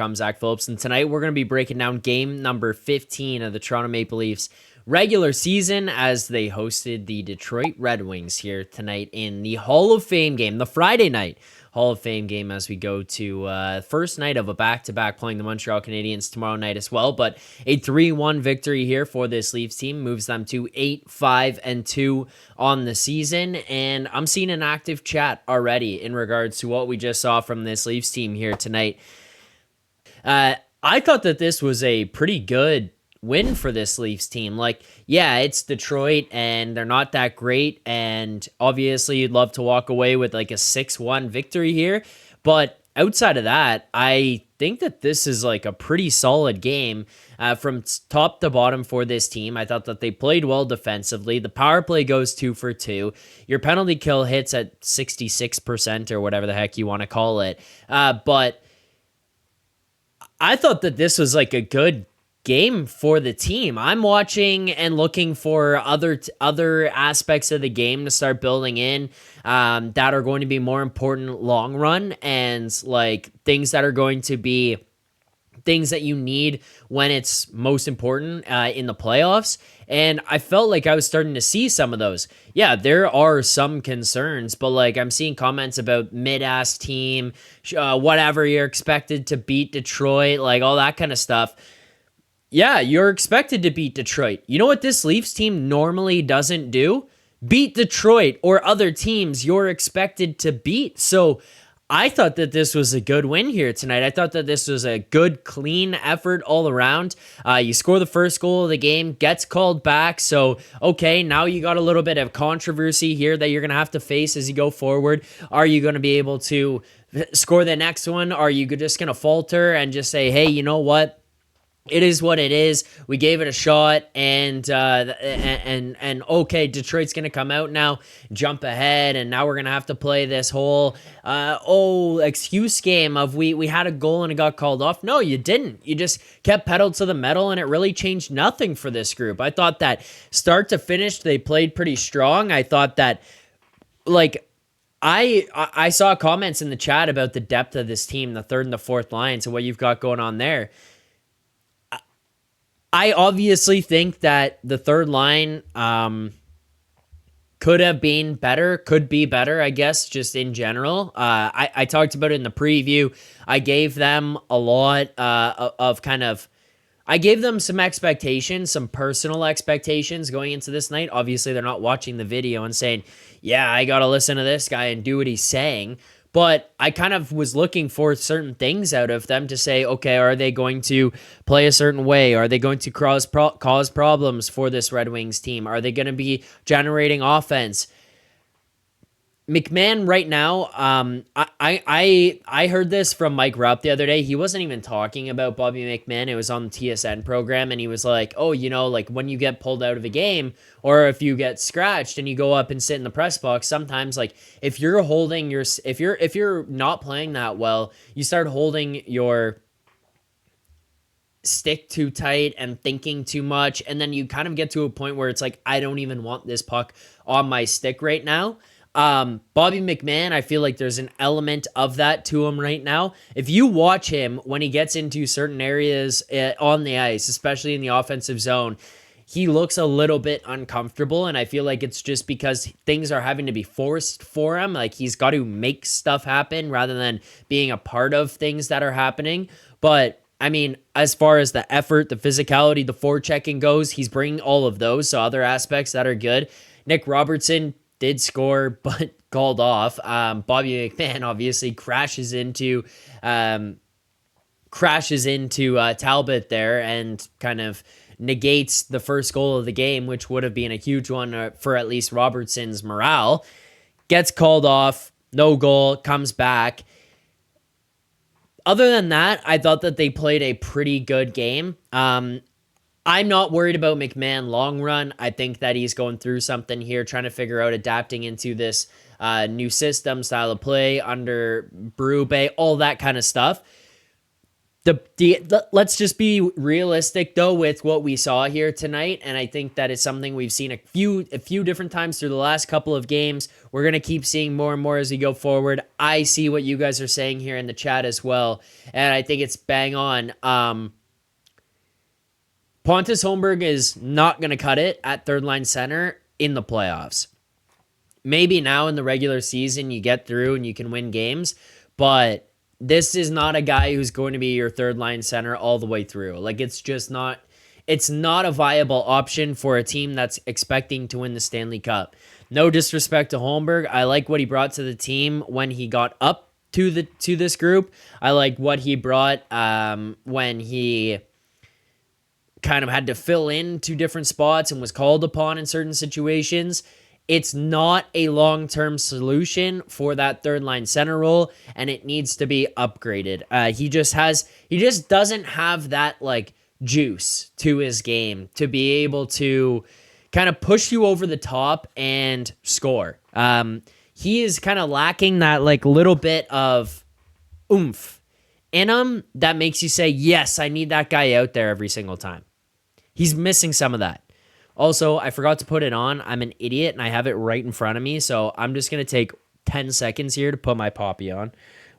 I'm Zack Phillips, and tonight we're going to be breaking down game number 15 of the Toronto Maple Leafs regular season as they hosted the Detroit Red Wings here tonight in the Hall of Fame game, the Friday night Hall of Fame game, as we go to first night of a back-to-back playing the Montreal Canadiens tomorrow night as well. But a 3-1 victory here for this Leafs team moves them to 8-5-2 on the season, and I'm seeing an active chat already in regards to what we just saw from this Leafs team here tonight. I thought that this was a pretty good win for this Leafs team. Like, yeah, it's Detroit and they're not that great. And obviously you'd love to walk away with like a 6-1 victory here. But outside of that, I think that this is like a pretty solid game from top to bottom for this team. I thought that they played well defensively. The power play goes 2 for 2. Your penalty kill hits at 66% or whatever the heck you want to call it. But I thought that this was like a good game for the team. I'm watching and looking for other aspects of the game to start building in that are going to be more important long run, and like things that are going to be things that you need when it's most important in the playoffs. And I felt like I was starting to see some of those. Yeah, there are some concerns, but like I'm seeing comments about mid-ass team, whatever, you're expected to beat Detroit, like all that kind of stuff. Yeah, you're expected to beat Detroit. You know what this Leafs team normally doesn't do? Beat Detroit or other teams you're expected to beat. So I thought that this was a good win here tonight. I thought that this was a good, clean effort all around. You score the first goal of the game, gets called back. So, okay, now you got a little bit of controversy here that you're going to have to face as you go forward. Are you going to be able to score the next one? Are you just going to falter and just say, hey, you know what? It is what it is. We gave it a shot, and okay, Detroit's gonna come out now, jump ahead, and now we're gonna have to play this whole excuse game of we had a goal and it got called off. No, you didn't. You just kept pedal to the metal, and it really changed nothing for this group. I thought that start to finish they played pretty strong. I thought that like. I saw comments in the chat about the depth of this team, the third and the fourth lines, and what you've got going on there. I obviously think that the third line could have been better, could be better, I guess, just in general. I talked about it in the preview. I gave them a lot of kind of... I gave them some expectations, some personal expectations going into this night. Obviously, they're not watching the video and saying, yeah, I got to listen to this guy and do what he's saying. But I kind of was looking for certain things out of them to say, okay, are they going to play a certain way? Are they going to cause problems for this Red Wings team? Are they going to be generating offense? McMann right now, I heard this from Mike Rupp the other day. He wasn't even talking about Bobby McMann. It was on the TSN program, and he was like, oh, you know, like when you get pulled out of a game or if you get scratched and you go up and sit in the press box, sometimes like if you're holding your, if you're not playing that well, you start holding your stick too tight and thinking too much, and then you kind of get to a point where it's like, I don't even want this puck on my stick right now. Bobby McMann, I feel like there's an element of that to him right now. If you watch him when he gets into certain areas on the ice, especially in the offensive zone, he looks a little bit uncomfortable, and I feel like it's just because things are having to be forced for him. Like he's got to make stuff happen rather than being a part of things that are happening. But I mean, as far as the effort, the physicality, the forechecking goes, he's bringing all of those. So other aspects that are good. Nick Robertson did score, but called off. Bobby McMann obviously crashes into Talbot there and kind of negates the first goal of the game, which would have been a huge one for at least Robertson's morale. Gets called off, no goal, comes back. Other than that, I thought that they played a pretty good game. I'm not worried about McMann long run. I think that he's going through something here, trying to figure out adapting into this new system, style of play under Berube, all that kind of stuff. Let's just be realistic though with what we saw here tonight, and I think that is something we've seen a few different times through the last couple of games. We're gonna keep seeing more and more as we go forward. I see what you guys are saying here in the chat as well, and I think it's bang on. Pontus Holmberg is not gonna cut it at third line center in the playoffs. Maybe now in the regular season you get through and you can win games, but this is not a guy who's going to be your third line center all the way through. Like, it's not a viable option for a team that's expecting to win the Stanley Cup. No disrespect to Holmberg. I like what he brought to the team when he got up to this group. I like what he brought when he kind of had to fill in to different spots and was called upon in certain situations. It's not a long-term solution for that third line center role, and it needs to be upgraded. He just doesn't have that like juice to his game to be able to kind of push you over the top and score. He is kind of lacking that like little bit of oomph in him that makes you say, yes, I need that guy out there every single time. He's missing some of that. Also, I forgot to put it on. I'm an idiot, and I have it right in front of me, so I'm just going to take 10 seconds here to put my Poppy on.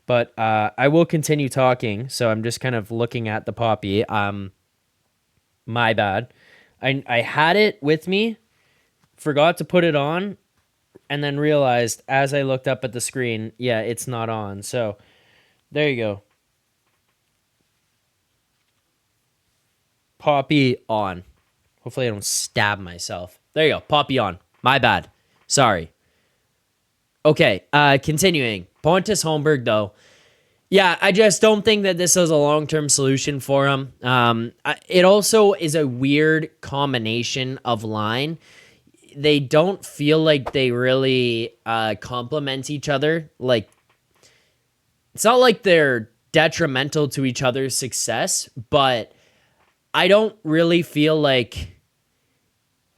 But I will continue talking, so I'm just kind of looking at the Poppy. My bad. I had it with me, forgot to put it on, and then realized as I looked up at the screen, yeah, it's not on. So there you go. Poppy on. Hopefully I don't stab myself. There you go. Poppy on. My bad. Sorry. Okay, continuing. Pontus Holmberg, though. Yeah, I just don't think that this is a long-term solution for him. It also is a weird combination of line. They don't feel like they really complement each other. Like, it's not like they're detrimental to each other's success, but I don't really feel like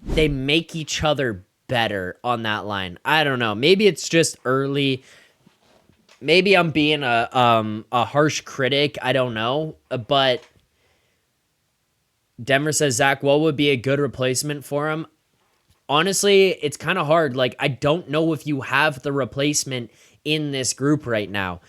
they make each other better on that line. I don't know. Maybe it's just early. Maybe I'm being a harsh critic. I don't know. But Denver says, Zach, what would be a good replacement for him? Honestly, it's kind of hard. Like, I don't know if you have the replacement in this group right now.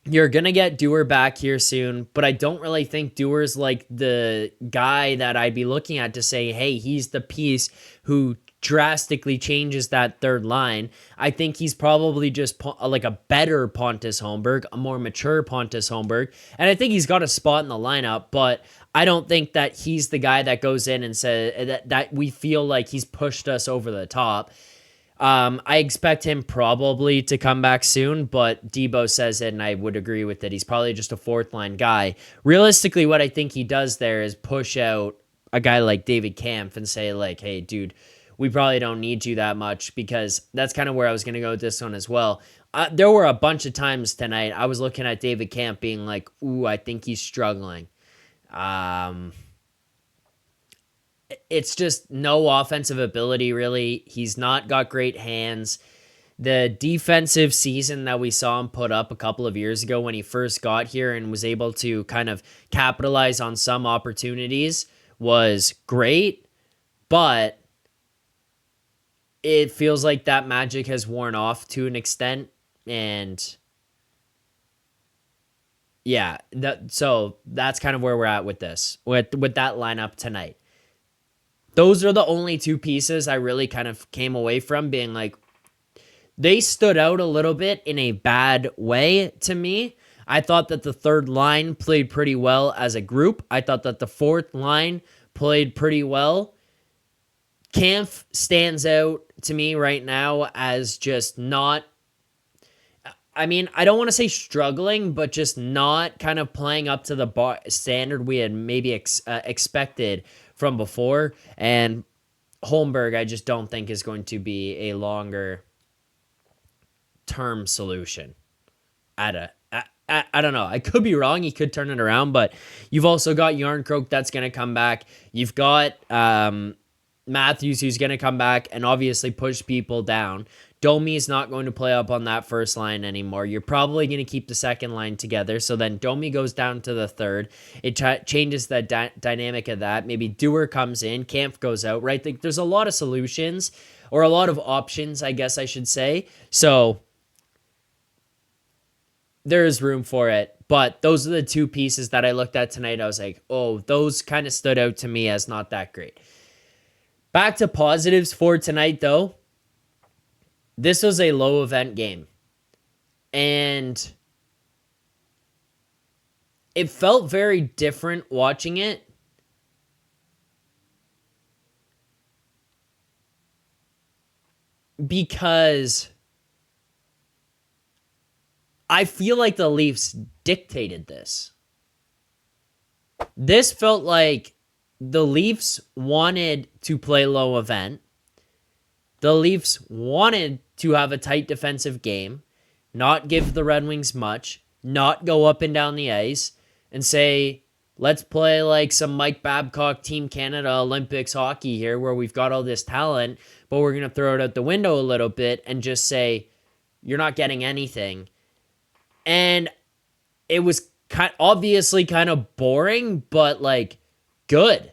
You're going to get Dewar back here soon, but I don't really think Dewar's like the guy that I'd be looking at to say, hey, he's the piece who drastically changes that third line. I think he's probably just like a better Pontus Holmberg, a more mature Pontus Holmberg, and I think he's got a spot in the lineup, but I don't think that he's the guy that goes in and says that we feel like he's pushed us over the top. I expect him probably to come back soon, but Debo says it, and I would agree with it. He's probably just a fourth line guy. Realistically, what I think he does there is push out a guy like David Kampf and say, like, hey, dude, we probably don't need you that much, because that's kind of where I was going to go with this one as well. There were a bunch of times tonight I was looking at David Kampf being like, ooh, I think he's struggling. It's just no offensive ability, really. He's not got great hands. The defensive season that we saw him put up a couple of years ago when he first got here and was able to kind of capitalize on some opportunities was great, but it feels like that magic has worn off to an extent, and yeah, so that's kind of where we're at with this, with that lineup tonight. Those are the only two pieces I really kind of came away from being like, they stood out a little bit in a bad way to me. I thought that the third line played pretty well as a group. I thought that the fourth line played pretty well. Kampf stands out to me right now as just not, I mean, I don't want to say struggling, but just not kind of playing up to the standard we had maybe expected from before. And Holmberg, I just don't think is going to be a longer term solution. I don't know. I could be wrong. He could turn it around, but you've also got Yarncroke that's going to come back. You've got Matthews who's going to come back and obviously push people down. Domi is not going to play up on that first line anymore. You're probably going to keep the second line together. So then Domi goes down to the third. It changes the dynamic of that. Maybe Dewar comes in. Kampf goes out, right? There's a lot of solutions, or a lot of options, I guess I should say. So there is room for it. But those are the two pieces that I looked at tonight. I was like, oh, those kind of stood out to me as not that great. Back to positives for tonight, though. This was a low event game. And it felt very different watching it. Because I feel like the Leafs dictated this. This felt like the Leafs wanted to play low event. The Leafs wanted to have a tight defensive game, not give the Red Wings much, not go up and down the ice, and say, let's play like some Mike Babcock Team Canada Olympics hockey here where we've got all this talent, but we're going to throw it out the window a little bit and just say, you're not getting anything. And it was obviously kind of boring, but like good.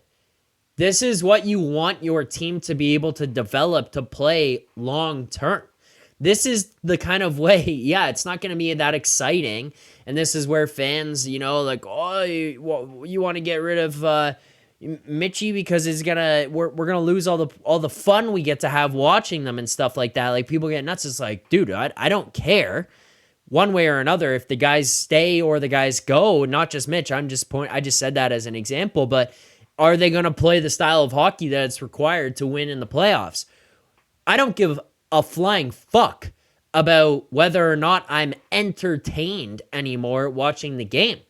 This is what you want your team to be able to develop to play long term. This is the kind of way, yeah, it's not going to be that exciting. And this is where fans, like, oh, you want to get rid of Mitchie because we're gonna lose all the fun we get to have watching them and stuff like that. Like, people get nuts. It's like, dude, I don't care. One way or another, if the guys stay or the guys go, not just Mitch, I just said that as an example, but are they going to play the style of hockey that's required to win in the playoffs? I don't give a flying fuck about whether or not I'm entertained anymore watching the game.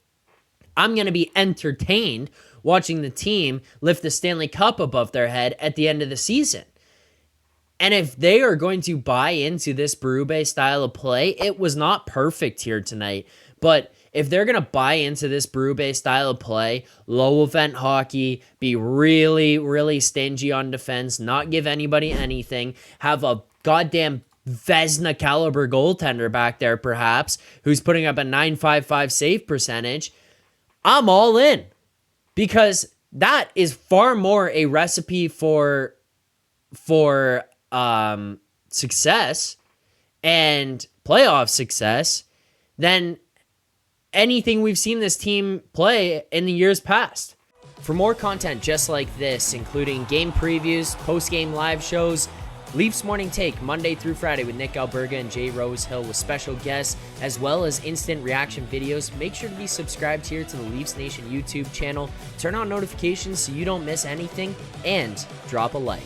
I'm going to be entertained watching the team lift the Stanley Cup above their head at the end of the season. And if they are going to buy into this Berube style of play, it was not perfect here tonight, but if they're going to buy into this Berube style of play, low event hockey, be really, really stingy on defense, not give anybody anything, have a goddamn Vezina caliber goaltender back there perhaps, who's putting up a .955 save percentage, I'm all in. Because that is far more a recipe for success and playoff success than anything we've seen this team play in the years past. For more content just like this, including game previews, post-game live shows, Leafs Morning Take Monday through Friday with Nick Alberga and Jay Rosehill with special guests, as well as instant reaction videos, make sure to be subscribed here to the Leafs Nation YouTube channel, turn on notifications so you don't miss anything, and drop a like.